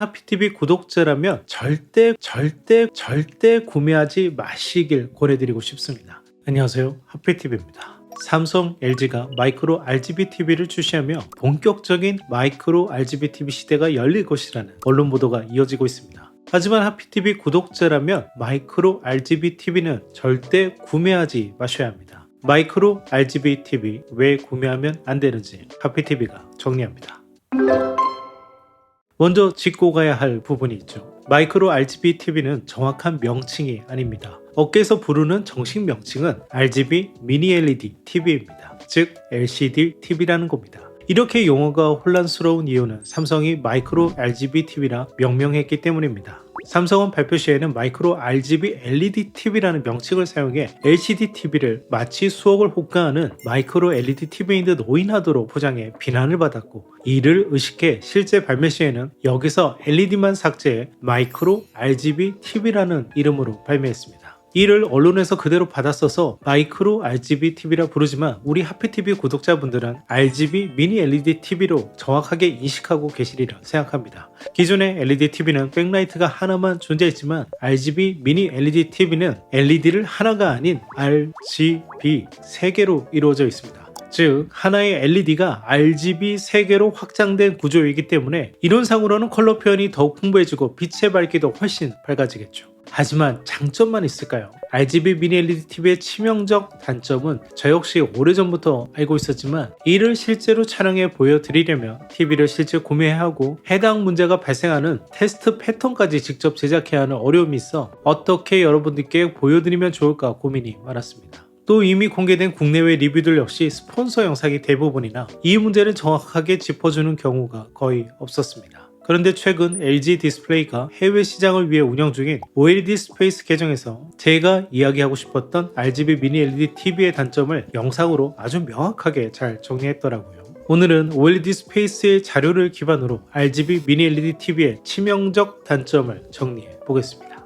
하피TV 구독자라면 절대 구매하지 마시길 권해드리고 싶습니다. 안녕하세요, 하피TV입니다. 삼성, LG가 마이크로 RGB TV를 출시하며 본격적인 마이크로 RGB TV 시대가 열릴 것이라는 언론 보도가 이어지고 있습니다. 하지만 하피TV 구독자라면 마이크로 RGB TV는 절대 구매하지 마셔야 합니다. 마이크로 RGB TV 왜 구매하면 안 되는지 하피TV가 정리합니다. 먼저 짚고 가야 할 부분이 있죠. 마이크로 RGB TV는 정확한 명칭이 아닙니다. 업계에서 부르는 정식 명칭은 RGB 미니 LED TV입니다. 즉 LCD TV라는 겁니다. 이렇게 용어가 혼란스러운 이유는 삼성이 마이크로 RGB TV라 명명했기 때문입니다. 삼성은 발표 시에는 마이크로 RGB LED TV라는 명칭을 사용해 LCD TV를 마치 수억을 호가하는 마이크로 LED TV인 듯 오인하도록 포장해 비난을 받았고, 이를 의식해 실제 발매 시에는 여기서 LED만 삭제해 마이크로 RGB TV라는 이름으로 발매했습니다. 이를 언론에서 그대로 받아써서 마이크로 RGB TV라 부르지만 우리 하피TV 구독자분들은 RGB 미니 LED TV로 정확하게 인식하고 계시리라 생각합니다. 기존의 LED TV는 백라이트가 하나만 존재했지만 RGB 미니 LED TV는 LED를 하나가 아닌 RGB 3개로 이루어져 있습니다. 즉 하나의 LED가 RGB 3개로 확장된 구조이기 때문에 이론상으로는 컬러 표현이 더욱 풍부해지고 빛의 밝기도 훨씬 밝아지겠죠. 하지만 장점만 있을까요? RGB 미니 LED TV의 치명적 단점은 저 역시 오래전부터 알고 있었지만, 이를 실제로 촬영해 보여드리려면 TV를 실제 구매해야 하고 해당 문제가 발생하는 테스트 패턴까지 직접 제작해야 하는 어려움이 있어 어떻게 여러분들께 보여드리면 좋을까 고민이 많았습니다. 또 이미 공개된 국내외 리뷰들 역시 스폰서 영상이 대부분이나 이 문제를 정확하게 짚어주는 경우가 거의 없었습니다. 그런데 최근 LG 디스플레이가 해외 시장을 위해 운영 중인 OLED 스페이스 계정에서 제가 이야기하고 싶었던 RGB 미니 LED TV의 단점을 영상으로 아주 명확하게 잘 정리했더라고요. 오늘은 OLED 스페이스의 자료를 기반으로 RGB 미니 LED TV의 치명적 단점을 정리해 보겠습니다.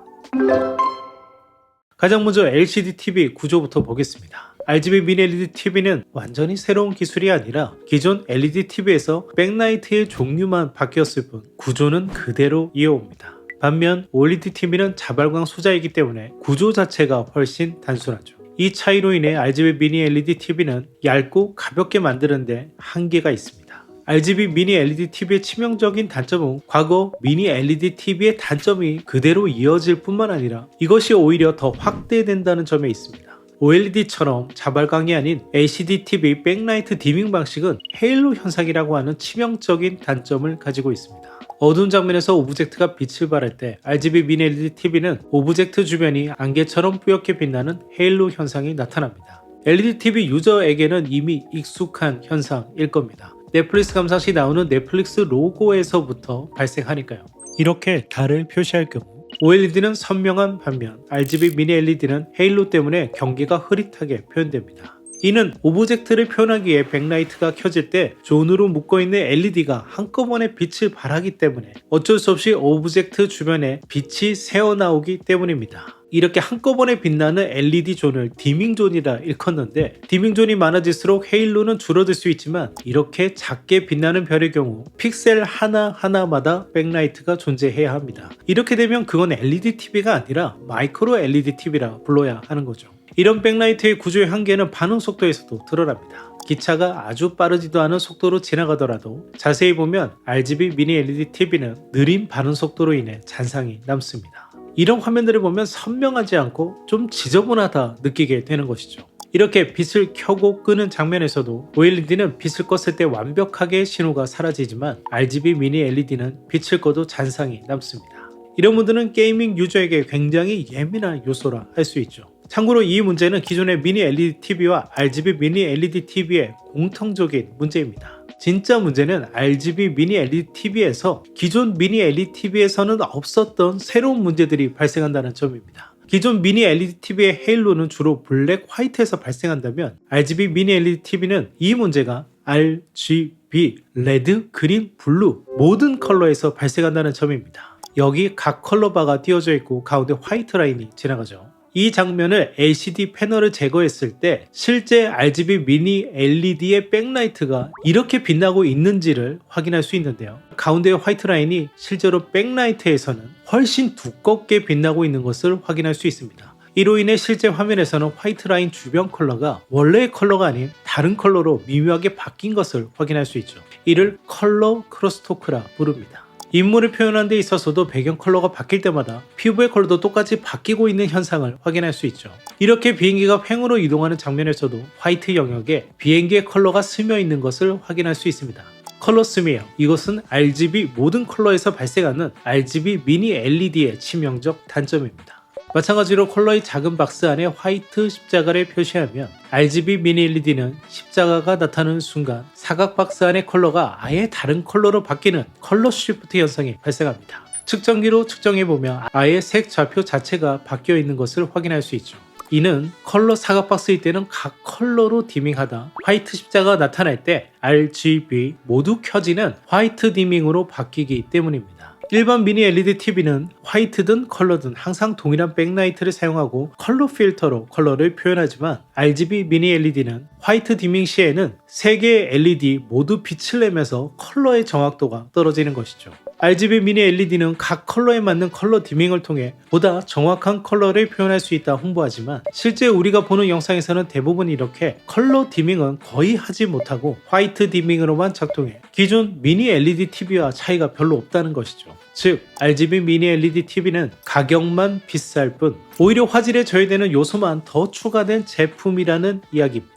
가장 먼저 LCD TV 구조부터 보겠습니다. RGB 미니 LED TV는 완전히 새로운 기술이 아니라 기존 LED TV에서 백라이트의 종류만 바뀌었을 뿐 구조는 그대로 이어옵니다. 반면 OLED TV는 자발광 소자이기 때문에 구조 자체가 훨씬 단순하죠. 이 차이로 인해 RGB 미니 LED TV는 얇고 가볍게 만드는 데 한계가 있습니다. RGB 미니 LED TV의 치명적인 단점은 과거 미니 LED TV의 단점이 그대로 이어질 뿐만 아니라 이것이 오히려 더 확대된다는 점에 있습니다. OLED처럼 자발광이 아닌 LCD TV 백라이트 디밍 방식은 헤일로 현상이라고 하는 치명적인 단점을 가지고 있습니다. 어두운 장면에서 오브젝트가 빛을 발할 때 RGB 미니 LED TV는 오브젝트 주변이 안개처럼 뿌옇게 빛나는 헤일로 현상이 나타납니다. LED TV 유저에게는 이미 익숙한 현상일 겁니다. 넷플릭스 감상 시 나오는 넷플릭스 로고에서부터 발생하니까요. 이렇게 달을 표시할 경우 OLED는 선명한 반면 RGB 미니 LED는 헤일로 때문에 경계가 흐릿하게 표현됩니다. 이는 오브젝트를 표현하기 위해 백라이트가 켜질 때 존으로 묶어있는 LED가 한꺼번에 빛을 발하기 때문에 어쩔 수 없이 오브젝트 주변에 빛이 새어나오기 때문입니다. 이렇게 한꺼번에 빛나는 LED 존을 디밍 존이라 일컫는데, 디밍 존이 많아질수록 헤일로는 줄어들 수 있지만 이렇게 작게 빛나는 별의 경우 픽셀 하나하나마다 백라이트가 존재해야 합니다. 이렇게 되면 그건 LED TV가 아니라 마이크로 LED TV라 불러야 하는 거죠. 이런 백라이트의 구조의 한계는 반응 속도에서도 드러납니다. 기차가 아주 빠르지도 않은 속도로 지나가더라도 자세히 보면 RGB 미니 LED TV는 느린 반응 속도로 인해 잔상이 남습니다. 이런 화면들을 보면 선명하지 않고 좀 지저분하다 느끼게 되는 것이죠. 이렇게 빛을 켜고 끄는 장면에서도 OLED는 빛을 껐을 때 완벽하게 신호가 사라지지만 RGB 미니 LED는 빛을 꺼도 잔상이 남습니다. 이런 분들은 게이밍 유저에게 굉장히 예민한 요소라 할 수 있죠. 참고로 이 문제는 기존의 미니 LED TV와 RGB 미니 LED TV의 공통적인 문제입니다. 진짜 문제는 RGB 미니 LED TV에서 기존 미니 LED TV에서는 없었던 새로운 문제들이 발생한다는 점입니다. 기존 미니 LED TV의 헤일로는 주로 블랙 화이트에서 발생한다면 RGB 미니 LED TV는 이 문제가 RGB, 레드, 그린, 블루 모든 컬러에서 발생한다는 점입니다. 여기 각 컬러 바가 띄워져 있고 가운데 화이트 라인이 지나가죠. 이 장면을 LCD 패널을 제거했을 때 실제 RGB 미니 LED의 백라이트가 이렇게 빛나고 있는지를 확인할 수 있는데요. 가운데의 화이트 라인이 실제로 백라이트에서는 훨씬 두껍게 빛나고 있는 것을 확인할 수 있습니다. 이로 인해 실제 화면에서는 화이트 라인 주변 컬러가 원래의 컬러가 아닌 다른 컬러로 미묘하게 바뀐 것을 확인할 수 있죠. 이를 컬러 크로스토크라 부릅니다. 인물을 표현하는 데 있어서도 배경 컬러가 바뀔 때마다 피부의 컬러도 똑같이 바뀌고 있는 현상을 확인할 수 있죠. 이렇게 비행기가 횡으로 이동하는 장면에서도 화이트 영역에 비행기의 컬러가 스며 있는 것을 확인할 수 있습니다. 컬러 스미어, 이것은 RGB 모든 컬러에서 발생하는 RGB 미니 LED의 치명적 단점입니다. 마찬가지로 컬러의 작은 박스 안에 화이트 십자가를 표시하면 RGB 미니 LED는 십자가가 나타나는 순간 사각 박스 안의 컬러가 아예 다른 컬러로 바뀌는 컬러 쉬프트 현상이 발생합니다. 측정기로 측정해보면 아예 색 좌표 자체가 바뀌어 있는 것을 확인할 수 있죠. 이는 컬러 사각 박스일 때는 각 컬러로 디밍하다 화이트 십자가가 나타날 때 RGB 모두 켜지는 화이트 디밍으로 바뀌기 때문입니다. 일반 미니 LED TV는 화이트든 컬러든 항상 동일한 백라이트를 사용하고 컬러 필터로 컬러를 표현하지만 RGB 미니 LED는 화이트 디밍 시에는 3개의 LED 모두 빛을 내면서 컬러의 정확도가 떨어지는 것이죠. RGB 미니 LED는 각 컬러에 맞는 컬러 디밍을 통해 보다 정확한 컬러를 표현할 수 있다 홍보하지만 실제 우리가 보는 영상에서는 대부분 이렇게 컬러 디밍은 거의 하지 못하고 화이트 디밍으로만 작동해 기존 미니 LED TV와 차이가 별로 없다는 것이죠. 즉 RGB 미니 LED TV는 가격만 비쌀 뿐 오히려 화질에 저해되는 요소만 더 추가된 제품이라는 이야기입니다.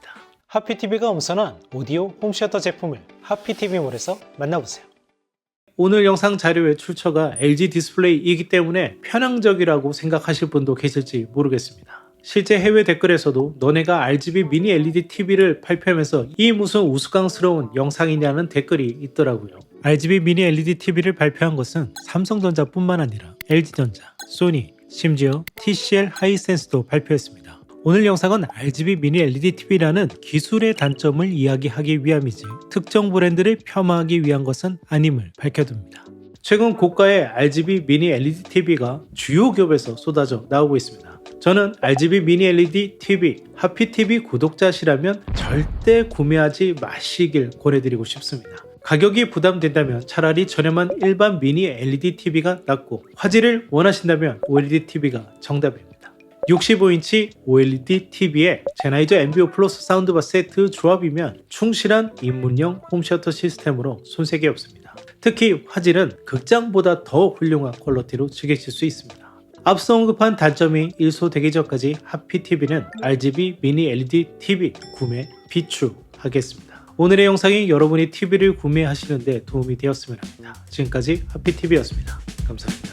하피TV가 엄선한 오디오 홈시어터 제품을 하피TV몰에서 만나보세요. 오늘 영상 자료의 출처가 LG 디스플레이이기 때문에 편향적이라고 생각하실 분도 계실지 모르겠습니다. 실제 해외 댓글에서도 너네가 RGB 미니 LED TV를 발표하면서 이 무슨 우스꽝스러운 영상이냐는 댓글이 있더라고요. RGB 미니 LED TV를 발표한 것은 삼성전자뿐만 아니라 LG전자, 소니, 심지어 TCL 하이센스도 발표했습니다. 오늘 영상은 RGB 미니 LED TV라는 기술의 단점을 이야기하기 위함이지 특정 브랜드를 폄하하기 위한 것은 아님을 밝혀둡니다. 최근 고가의 RGB 미니 LED TV가 주요 기업에서 쏟아져 나오고 있습니다. 저는 RGB 미니 LED TV, 하피TV 구독자시라면 절대 구매하지 마시길 권해드리고 싶습니다. 가격이 부담된다면 차라리 저렴한 일반 미니 LED TV가 낫고 화질을 원하신다면 OLED TV가 정답입니다. 65인치 OLED TV에 제나이저 앰비오 플러스 사운드바 세트 조합이면 충실한 입문형 홈시어터 시스템으로 손색이 없습니다. 특히 화질은 극장보다 더 훌륭한 퀄리티로 즐기실 수 있습니다. 앞서 언급한 단점이 일소되기 전까지 하피TV는 RGB 미니 LED TV 구매 비추하겠습니다. 오늘의 영상이 여러분이 TV를 구매하시는데 도움이 되었으면 합니다. 지금까지 하피TV였습니다. 감사합니다.